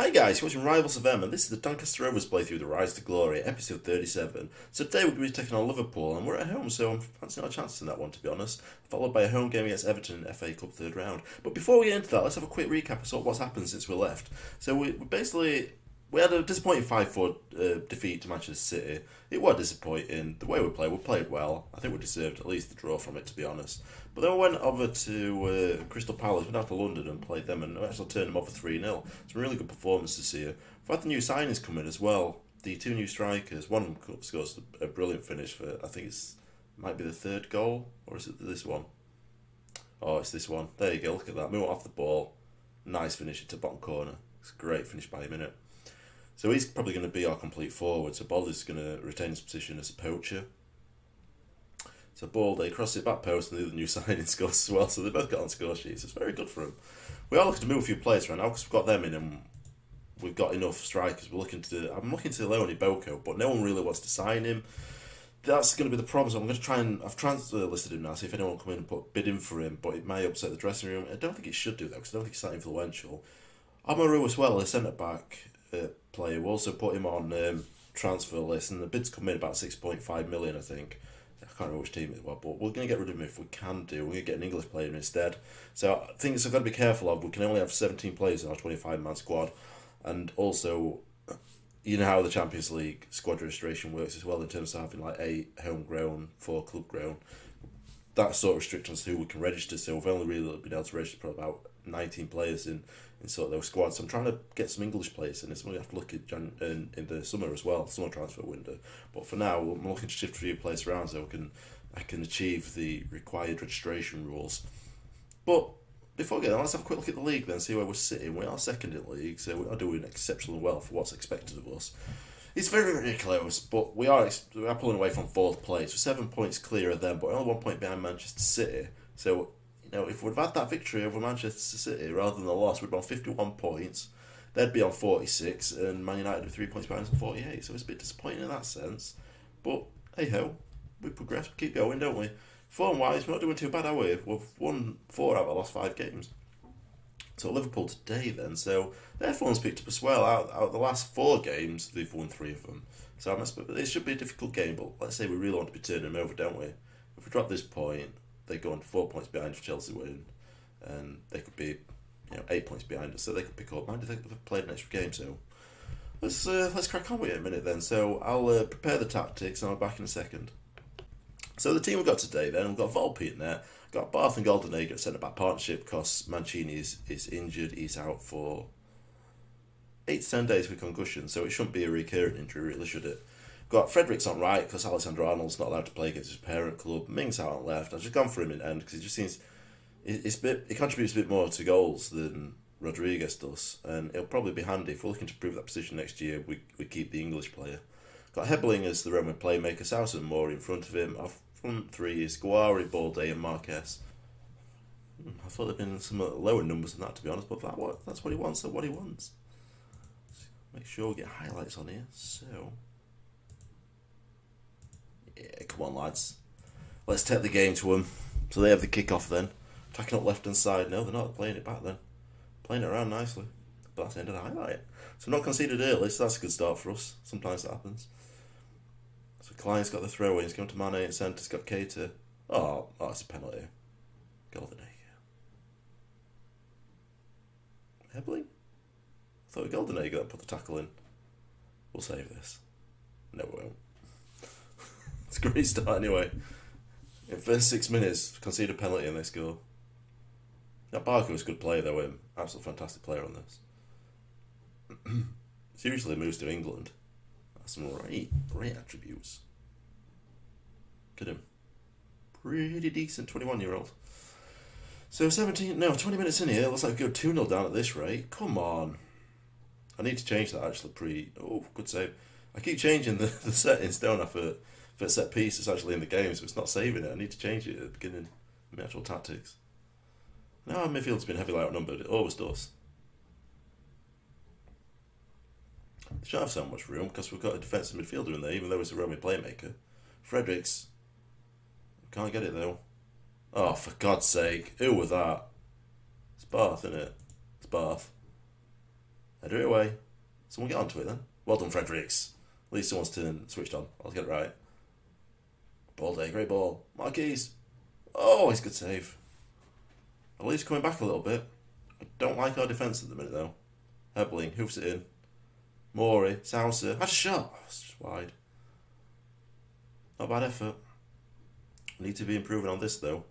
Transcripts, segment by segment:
Hi guys, you're watching Rivals FM, and this is the Doncaster Rovers playthrough The Rise to Glory, episode 37. So today we're going to be taking on Liverpool, and we're at home, so I'm fancying our chances in that one, to be honest. Followed by a home game against Everton in FA Cup third round. But before we get into that, let's have a quick recap of what's happened since we left. So we had a disappointing 5-4 defeat to Manchester City. It was disappointing. The way we played well. I think we deserved at least the draw from it, to be honest. But then we went over to Crystal Palace, went down to London and played them, and actually turned them over 3-0. Some really good performances here. We've had the new signings come in as well. The two new strikers. One of them scores a brilliant finish for, I think might be the third goal, or is it this one? Oh, it's this one. There you go, look at that. Move off the ball. Nice finish into bottom corner. It's a great finish by him, innit? So he's probably going to be our complete forward. So Bolly's going to retain his position as a poacher. So Ball, they cross it back post, and the other new signing scores as well. So they both got on score sheets. It's very good for them. We are looking to move a few players right now because we've got them in and we've got enough strikers. I'm looking to Leone Boko, but no one really wants to sign him. That's going to be the problem. So I'm going to try and I've transfer listed him now. See if anyone will come in and put bid in for him. But it may upset the dressing room. I don't think it should do that because I don't think he's that influential. Amaru as well, a centre back player. We also put him on transfer list, and the bids come in about 6.5 million, I think. I can't remember which team it was, but we're going to get rid of him if we can do. We're going to get an English player instead. So things I've got to be careful of. We can only have 17 players in our 25-man squad, and also, you know how the Champions League squad registration works as well in terms of having like 8 homegrown, 4 club-grown. That sort of restrictions who we can register. So we've only really been able to register probably about 19 players in sort of those squads. So I'm trying to get some English players in. It's going to have to look at in the summer as well, summer transfer window. But for now, I'm looking to shift a few players around so I can achieve the required registration rules. But before we get on, let's have a quick look at the league then, see where we're sitting. We are second in the league, so we are doing exceptionally well for what's expected of us. It's very, very close, but we are pulling away from 4th place. We're 7 points clear of them, but only 1 point behind Manchester City. So, you know, if we'd have had that victory over Manchester City rather than the loss, we'd be on 51 points. They'd be on 46, and Man United are 3 points behind us on 48. So it's a bit disappointing in that sense. But hey ho, we progress, we keep going, don't we? Form-wise, we're not doing too bad, are we? We've won 4 out of the last 5 games. So Liverpool today then, so their form's picked up as well. Out of the last 4 games, they've won 3 of them. So it should be a difficult game, but let's say we really want to be turning them over, don't we? If we drop this point, they go on 4 points behind if Chelsea win, and they could be 8 points behind us, so they could pick up. Mind if they've played an extra game, so let's crack on with it in a minute then. So I'll prepare the tactics, and I'll be back in a second. So the team we've got today then, we've got Volpe in there. Got Barth and Goldenegger at centre-back partnership because Mancini is injured. He's out for 8 to 10 days with concussion, so it shouldn't be a recurring injury, really, should it? Got Fredericks on right because Alexander Arnold's not allowed to play against his parent club. Ming's out on left. I've just gone for him in end because he just seems he contributes a bit more to goals than Rodriguez does, and it'll probably be handy if we're looking to prove that position next year. We keep the English player. Got Hebling as the Roman playmaker. South and Moore in front of him. Off front 3 is Guari, Balde and Marquez. I thought there'd been some lower numbers than that, to be honest, but that's what he wants. That's what he wants. Make sure we get highlights on here. So, yeah, come on, lads. Let's take the game to them. So they have the kick-off then. Attacking up left-hand side. No, they're not playing it back then. Playing it around nicely. But that's the end of the highlight. So not conceded early, so that's a good start for us. Sometimes that happens. So Klein's got the throw-in. He's going to Mane in centre. He's got Keita. Oh, it's a penalty. Goldenegger. Hebling? I thought Goldenegger that put the tackle in. We'll save this. No, we won't. It's a great start anyway. In the first 6 minutes, concede a penalty and they score. Now Barker was a good player though, absolutely fantastic player on this. Seriously moves to England. That's some great attributes. Look at him. Pretty decent 21-year-old. So 20 minutes in here, looks like we go 2-0 down at this rate. Come on. I need to change that actually good save. I keep changing the settings, don't I, for set piece. It's actually in the game, so it's not saving it. I need to change it at the beginning of my actual tactics. Now our midfield's been heavily outnumbered. It always does. They shouldn't have so much room because we've got a defensive midfielder in there, even though it's a Roman playmaker. Fredericks. Can't get it though. Oh, for God's sake. Who was that? It's Barth, isn't it? It's Barth. Header it away. Someone get onto it then. Well done, Fredericks. At least someone's turned switched on. I'll get it right. Ball day, great ball. Marquise. Oh, he's good save. At least coming back a little bit. I don't like our defence at the minute though. Hebling hoofs it in. Morey, Souser. That's a shot. Oh, it's just wide. Not bad effort. Need to be improving on this though.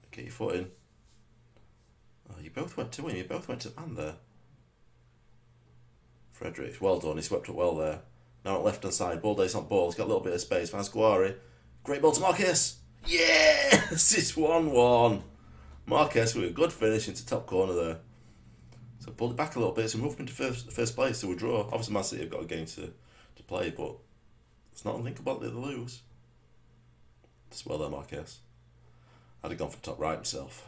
Get your foot in. Oh, you both went to him. You both went to man there. Fredericks, well done. He swept up well there. Now on left hand side. Ball day's not ball. He's got a little bit of space. Van Squari. Great ball to Marquez. Yes! It's 1-1. Marquez with a good finish into top corner there. So pulled it back a little bit. So moved into first place. So we draw. Obviously Man City have got a game to play, but it's not unthinkable that they lose. Just well there, Marquez. I'd have gone for top right himself.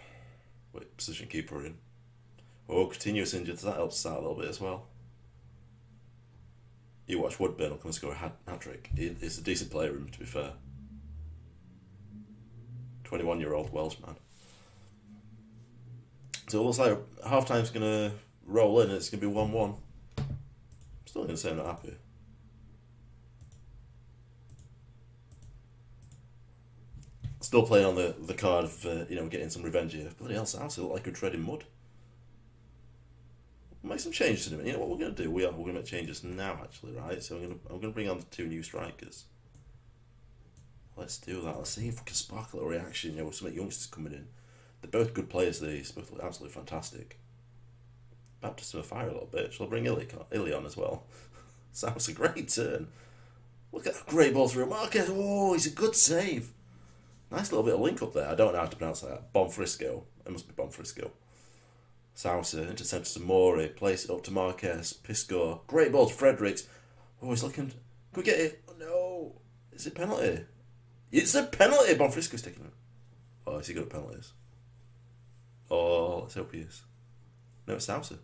With position keeper in. Oh, continuous injured. So that helps us out a little bit as well. You watch Woodburn will come and score a hat-trick. He's a decent player, to be fair. 21-year-old Welshman. So it looks like half-time's going to roll in and it's going to be 1-1. I'm still going to say I'm not happy. Still playing on the card of getting some revenge here. Bloody hell, South look like we're treading mud. We'll make some changes in a minute. You know what we're going to do? We're going to make changes now, actually, right? So I'm going to bring on the 2 new strikers. Let's do that. Let's see if we can spark a little reaction. With some youngsters coming in. They're both good players. These both look absolutely fantastic. Baptism of fire a little bit. Shall I bring Illy on as well? Sounds a great turn. Look at that great ball through Marquez. Oh, he's a good save. Nice little bit of link up there. I don't know how to pronounce that. Bonfrisco. It must be Bonfrisco. Souser into centre to Morey. Place it up to Marquez. Pisco. Great ball to Fredericks. Oh, he's looking. Can we get it? Oh, no. Is it penalty? It's a penalty. Bonfrisco's taking it. Oh, is he good at penalties? Oh, let's hope he is. No, it's Souser.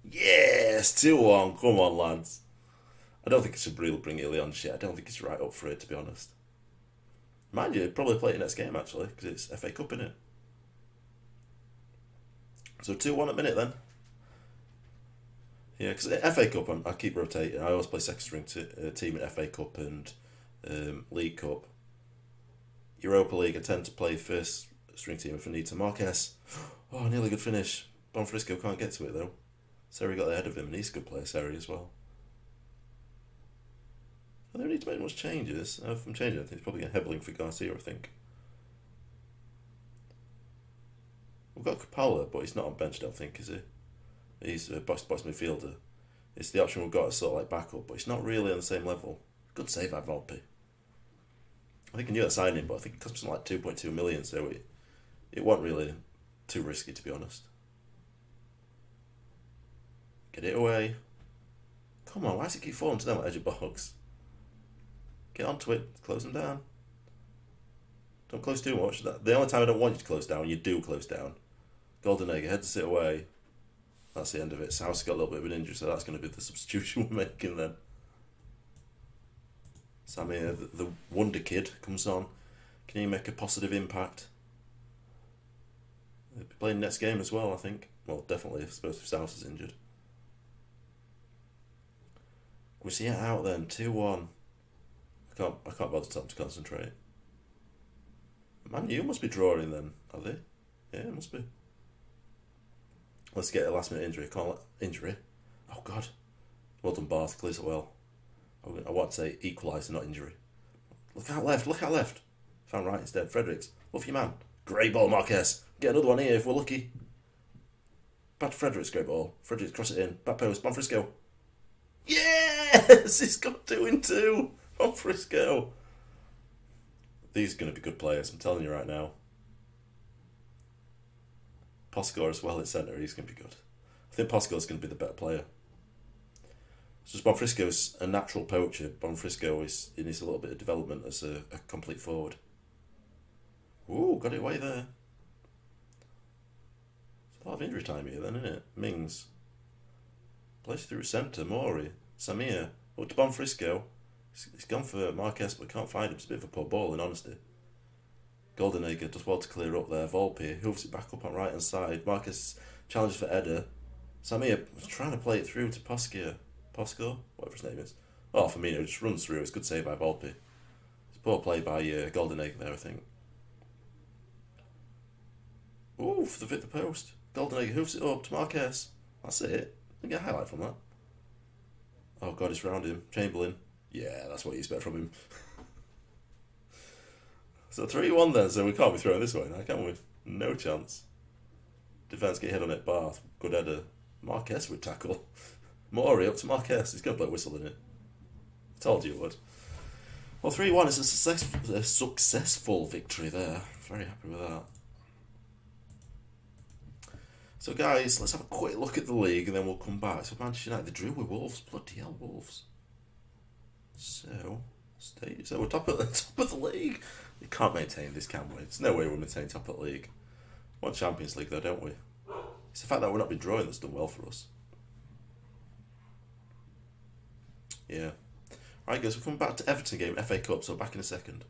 Yes! 2-1. Come on, lads. I don't think it should really bring Illy on shit. I don't think it's right up for it, to be honest. Mind you, probably play it next game, actually, because it's FA Cup, innit? So 2-1 at minute, then. Yeah, because FA Cup, I keep rotating. I always play second string team in FA Cup and League Cup. Europa League, I tend to play first string team if I need to. Marquez. Oh, nearly good finish. Bonfrisco can't get to it, though. Seri got ahead of him, and he's a good player, Seri, as well. I don't need to make much changes. If I'm changing anything, it's probably going to Hebling for Garcia, I think. We've got Capella, but he's not on bench, I don't think, is he? He's a box midfielder. It's the option we've got as sort of like backup, but he's not really on the same level. Good save by Volpe. I think I knew that signing, but I think it cost something like 2.2 million, so it wasn't really too risky, to be honest. Get it away. Come on, why does it keep falling to them at edge of box? Get onto it, close them down. Don't close too much. The only time I don't want you to close down, you do close down. Golden Egg, heads it away. That's the end of it. South's got a little bit of an injury, so that's going to be the substitution we're making then. Samir, the wonder kid, comes on. Can he make a positive impact? He'll be playing next game as well, I think. Well, definitely, I suppose if South is injured. We see it out then, 2-1. I can't bother to concentrate. Man, you must be drawing then, are they? Yeah, it must be. Let's get a last minute injury. Injury? Oh God. Well done, Barth. Clears it well. I want to say equaliser, not injury. Look out left, look out left. Found right instead. Fredericks. Look for your man. Great ball, Marquez. Get another one here if we're lucky. Back to Fredericks, great ball. Fredericks, cross it in. Back post, Bonfrisco. Yes! He's got 2 in 2. Bonfrisco. These are going to be good players, I'm telling you right now. Posco as well in centre, he's going to be good. I think Posco's going to be the better player. It's just Bonfrisco's a natural poacher. Bonfrisco he needs a little bit of development as a complete forward. Ooh, got it away there. It's a lot of injury time here then, isn't it? Mings. Plays through centre, Morey. Samir. Up to Bonfrisco. He's gone for Marquez, but can't find him. It's a bit of a poor ball, in honesty. Goldenegger does well to clear up there. Volpe hooves it back up on right hand side. Marquez challenges for Eder. Samir was trying to play it through to Posco, whatever his name is. Oh, Firmino just runs through. It's good save by Volpe. It's poor play by Goldenegger there, I think. Ooh, for the fifth post. Goldenegger hoofs it up to Marquez. That's it. I get a highlight from that. Oh god, it's round him. Chamberlain. Yeah, that's what you expect from him. So 3-1 then, so we can't be throwing this way now, can we? No chance. Defence get hit on it, Bath. Good header. Marquez would tackle. Mori up to Marquez. He's going to play a whistle in it. I told you it would. Well, 3-1 is a successful victory there. Very happy with that. So guys, let's have a quick look at the league and then we'll come back. So Manchester United, they drew with Wolves. Bloody hell, Wolves. So we're top of the league. We can't maintain this, can we? There's no way we'll maintain top of the league. We want Champions League though, don't we? It's the fact that we're not been drawing that's done well for us. Yeah. Right guys, we'll come back to Everton game, FA Cup, so back in a second.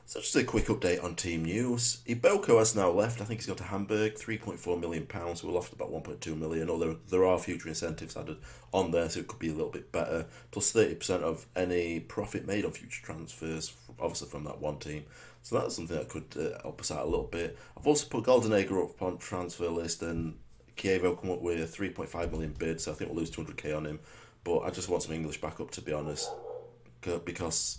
So just a quick update on team news. Iboko has now left. I think he's gone to Hamburg, £3.4 million. So we're left about 1.2 million. Although there are future incentives added on there, so it could be a little bit better. Plus 30% of any profit made on future transfers, obviously from that one team. So that's something that could help us out a little bit. I've also put Goldenegger up on transfer list, and Kievo come up with a 3.5 million bid. So I think we'll lose 200k on him. But I just want some English backup, to be honest, because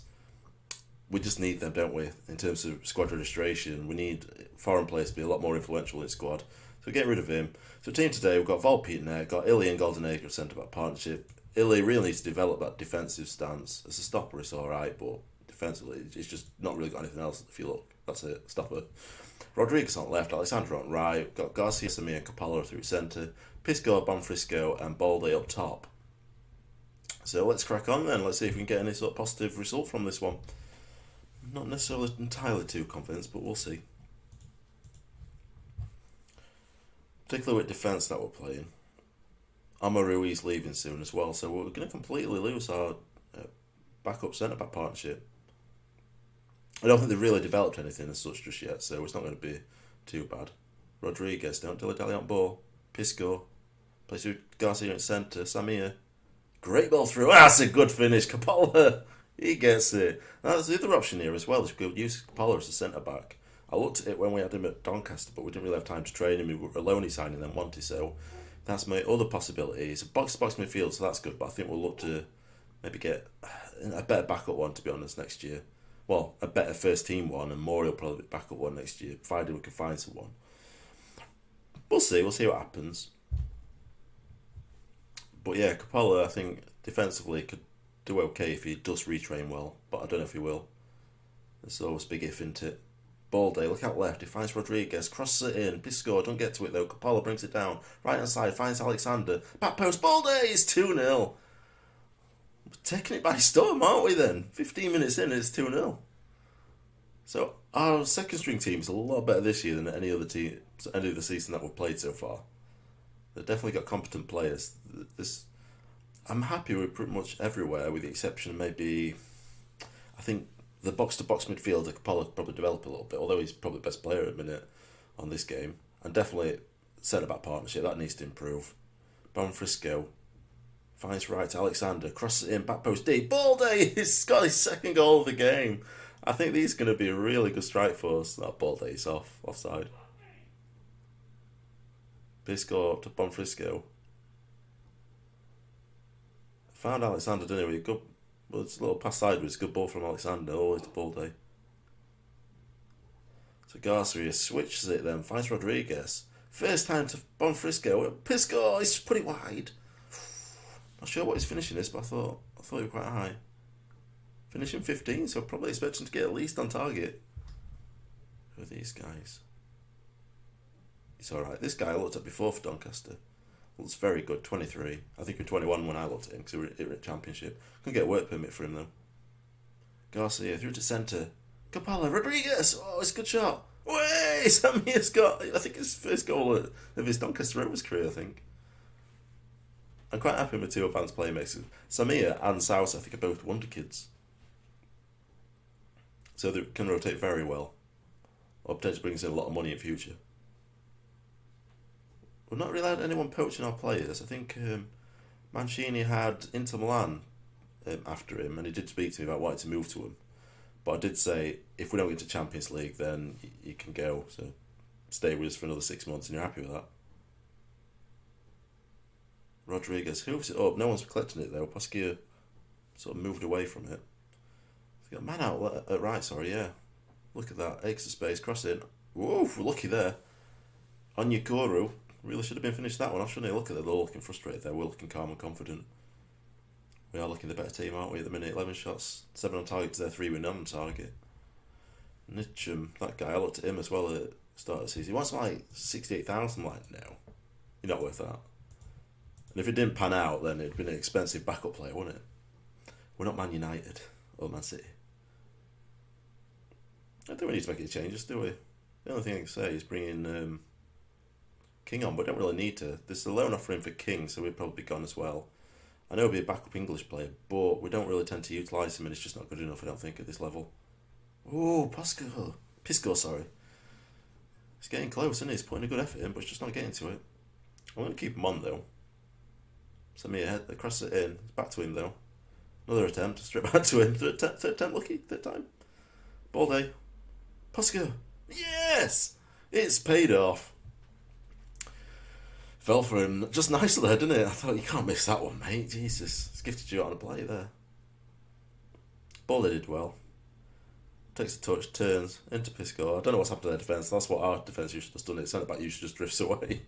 we just need them, don't we? In terms of squad registration, we need foreign players to be a lot more influential in the squad. So get rid of him. So team today, we've got Volpe in there, got Illy and Goldenegger centre-back partnership. Illy really needs to develop that defensive stance. As a stopper, it's alright, but defensively, it's just not really got anything else. If you look, that's it, stopper. Rodriguez on left, Alexander on right, got Garcia, Samir and Capallo through centre, Pisco, Bonfrisco and Balde up top. So let's crack on then. Let's see if we can get any sort of positive result from this one. Not necessarily entirely too confident, but we'll see. Particularly with defence that we're playing. Amarui's leaving soon as well, so we're going to completely lose our backup centre-back partnership. I don't think they've really developed anything as such just yet, so it's not going to be too bad. Rodriguez, don't dilly-dally on ball. Pisco, plays with Garcia in centre. Samir, great ball through. That's a good finish. Capallo, he gets it. Now, there's the other option here as well. Is we could use Capallo as a centre-back. I looked at it when we had him at Doncaster, but we didn't really have time to train him. We were alone signing them, wasn't he? So that's my other possibility. It's a box-to-box midfield, so that's good, but I think we'll look to maybe get a better backup one, to be honest, next year. Well, a better first-team one, and Mori will probably be backup one next year, provided we can find someone. We'll see what happens. But yeah, Capallo, I think, defensively could do okay if he does retrain well, but I don't know if he will. There's always a big if, isn't it? Balde, look out left, he finds Rodriguez, crosses it in, Pisco, don't get to it though, Capallo brings it down, right hand side, finds Alexander, back post, Balde, it's 2-0. We're taking it by storm, aren't we then? 15 minutes in, it's 2-0. So our second string team is a lot better this year than any other season that we've played so far. They've definitely got competent players. I'm happy with pretty much everywhere, with the exception of maybe, I think the box-to-box midfielder Capallo could probably develop a little bit, although he's probably the best player at the minute on this game. And definitely centre-back partnership, that needs to improve. Bonfrisco finds right to Alexander, crosses it in, back post deep, Balde! He's got his second goal of the game. I think these are going to be a really good strike for us. That Balde is offside. Pisco up to Bonfrisco. Found Alexander, didn't he? Good, well, it's a little pass sideways. Good ball from Alexander, all the way to Balde. So Garcia switches it then, finds Rodriguez. First time to Bonfrisco. Pisco, he's put it wide. Not sure what his finishing is, but I thought he was quite high. Finishing 15, so probably expecting to get at least on target. Who are these guys? It's alright. This guy I looked at before for Doncaster. Looks very good, 23. I think he was 21 when I looked at him because he was at Championship. Couldn't get a work permit for him though. Garcia through to centre. Capallo, Rodriguez! Oh, it's a good shot. Way! Samir's got, I think, his first goal of his Doncaster Rovers career, I think. I'm quite happy with two advanced playmakers. Samir and Sousa, I think, are both wonder kids. So they can rotate very well. Or potentially brings in a lot of money in future. we've not really had anyone poaching our players. I think Mancini had Inter Milan after him, and he did speak to me about wanting to move to him. But I did say, if we don't get to Champions League, then you can go. So stay with us for another 6 months, and you're happy with that. Rodriguez hoofs it up. No one's collecting it though. Pasquier sort of moved away from it. He's got a man out at right, sorry, yeah. Look at that. Acres of space, cross in. Whoa, we're lucky there. Onyekuru. Really should have been finished that one off, shouldn't he? Look at it, they're all looking frustrated there. We're looking calm and confident. We are looking the better team, aren't we, at the minute? 11 shots, 7 on target to their 3 win on target. Nitcham, that guy, I looked at him as well at the start of the season. He wants like 68,000, like, no. You're not worth that. And if it didn't pan out, then it'd been an expensive backup player, wouldn't it? We're not Man United or Man City. I don't think we need to make any changes, do we? The only thing I can say is bring in King on, but we don't really need to. There's a loan offering for King, so we'd probably be gone as well. I know he'll be a backup English player, but we don't really tend to utilise him, and it's just not good enough, I don't think, at this level. Oh, Pisco, sorry. He's getting close, isn't he? He's putting a good effort in, but it's just not getting to it. I'm going to keep him on, though. Samir, they cross it in. It's back to him, though. Another attempt, straight back to him. Third attempt, lucky. Third time. Ball day. Pascal. Yes! It's paid off. Fell for him just nicely there, didn't it? I thought, you can't miss that one, mate. Jesus. It's gifted you out on a play there. Ball did well. Takes a touch, turns into Pisco. I don't know what's happened to their defence. That's what our defence usually has done. It sent it back, usually just drifts away.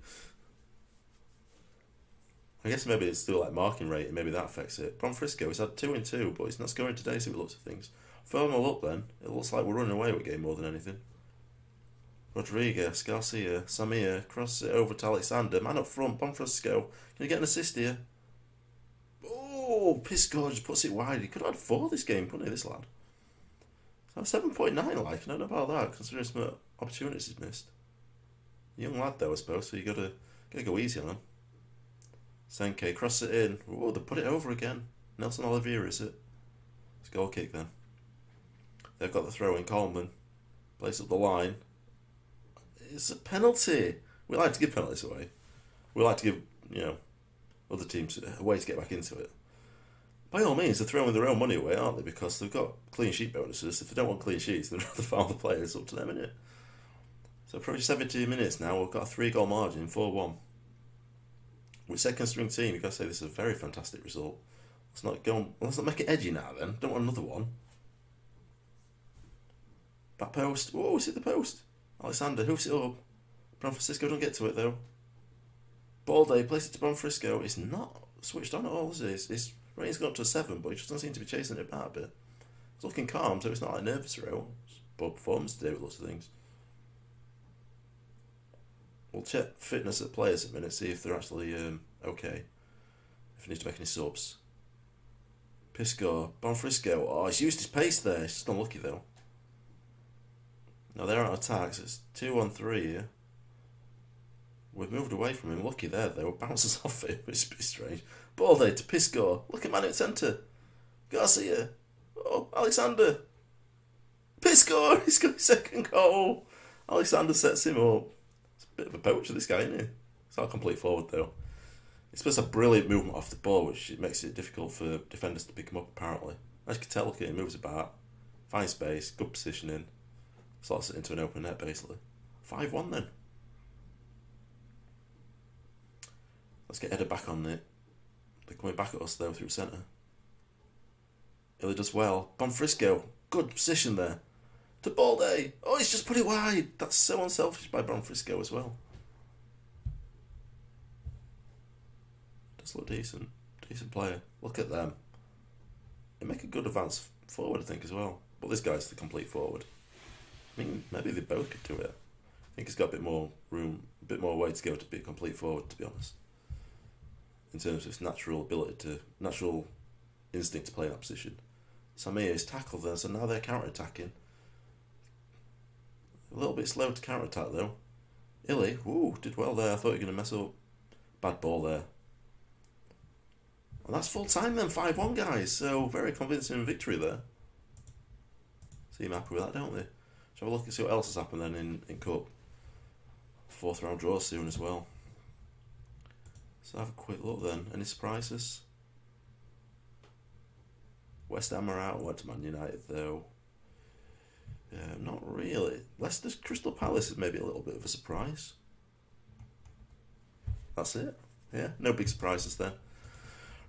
I guess maybe it's still like marking rate, and maybe that affects it. Bonfrisco, he's had 2 in 2, but he's not scoring today, so it looks at things. Firm them up then. It looks like we're running away with the game more than anything. Rodriguez, Garcia, Samir, cross it over to Alexander. Man up front, Bonfrisco. Can you get an assist here? Oh, Pisco just puts it wide. He could have had 4 this game, couldn't he, this lad? So 7.9, like, I don't know about that, considering some opportunities he's missed. Young lad, though, I suppose, so you gotta go easy on him. Senke, cross it in. Oh, they put it over again. Nelson Oliveira, is it? It's a goal kick then. They've got the throw in. Coleman plays up the line. It's a penalty. We like to give penalties away. We like to give, other teams a way to get back into it. By all means, they're throwing their own money away, aren't they? Because they've got clean sheet bonuses. If they don't want clean sheets, they'd rather foul the players. Up to them, innit? So approaching 70 minutes now. We've got a 3-goal margin, 4-1. With second string team, you've got to say this is a very fantastic result. Let's not make it edgy now then. Don't want another one. Back post. Oh, it's hit the post. Alexander hoofs it up. Bonfrisco don't get to it though. Ball day, place it to Bonfrisco. It's not switched on at all, is it? His rating's gone up to a 7, but he just doesn't seem to be chasing it back a bit. It's looking calm, so it's not like nervous row. It's poor performance today with lots of things. We'll check fitness at players in a minute, see if they're actually okay. If he needs to make any subs. Pisco, Bonfrisco. Oh, he's used his pace there. He's just unlucky though. Now they're out of attacks. It's 2-on-3 here. We've moved away from him. Lucky there though. Bounces off him. It's a bit strange. Ball there to Pisco. Look at man at centre. Garcia. Oh, Alexander. Pisco. He's got his second goal. Alexander sets him up. Bit of a poacher, this guy, isn't he? It's not a complete forward, though. He's supposed to have brilliant movement off the ball, which makes it difficult for defenders to pick him up, apparently. As you can tell, look at him, moves about, finds space, good positioning, slots it into an open net, basically. 5-1 then. Let's get Eder back on it. They're coming back at us, though, through centre. Illy does well. Bonfrisco, good position there. To Balde. Oh, he's just put it wide. That's so unselfish by Bonfrisco as well. Does look decent. Decent player. Look at them. They make a good advance forward, I think, as well. But this guy's the complete forward. I mean, maybe they both could do it. I think he's got a bit more room, a bit more way to go to be a complete forward, to be honest. In terms of his natural instinct to play in that position. Samir is tackled there, so now they're counter-attacking. A little bit slow to counter-attack though. Illy, did well there. I thought you were going to mess up. Bad ball there. And that's full time then, 5-1 guys. So very convincing victory there. Seem happy with that, don't they? Shall we have a look and see what else has happened then in Cup. 4th round draw soon as well. So have a quick look then. Any surprises? West Ham are out. Went to Man United though. Not really. Leicester's Crystal Palace is maybe a little bit of a surprise. That's it. Yeah, no big surprises there.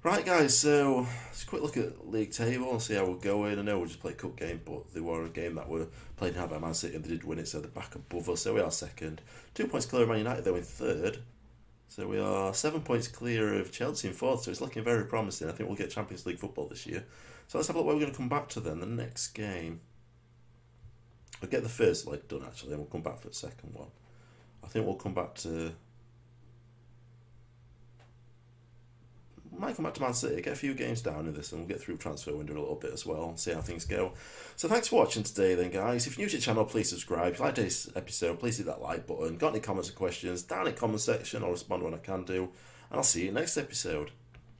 Right, guys, so let's a quick look at league table and see how we're going. I know we just played a cup game, but they were a game that were played hard by Man City and they did win it, so they're back above us. So we are second. 2 points clear of Man United, though, in third. So we are 7 points clear of Chelsea in fourth, so it's looking very promising. I think we'll get Champions League football this year. So let's have a look where we're going to come back to then, the next game. I'll get the first leg done, actually, and we'll come back for the second one. I think we'll come back to... Might come back to Man City, get a few games down in this, and we'll get through transfer window a little bit as well and see how things go. So thanks for watching today then, guys. If you're new to the channel, please subscribe. If you like today's episode, please hit that like button. Got any comments or questions, down in the comment section, I'll respond when I can do. And I'll see you next episode.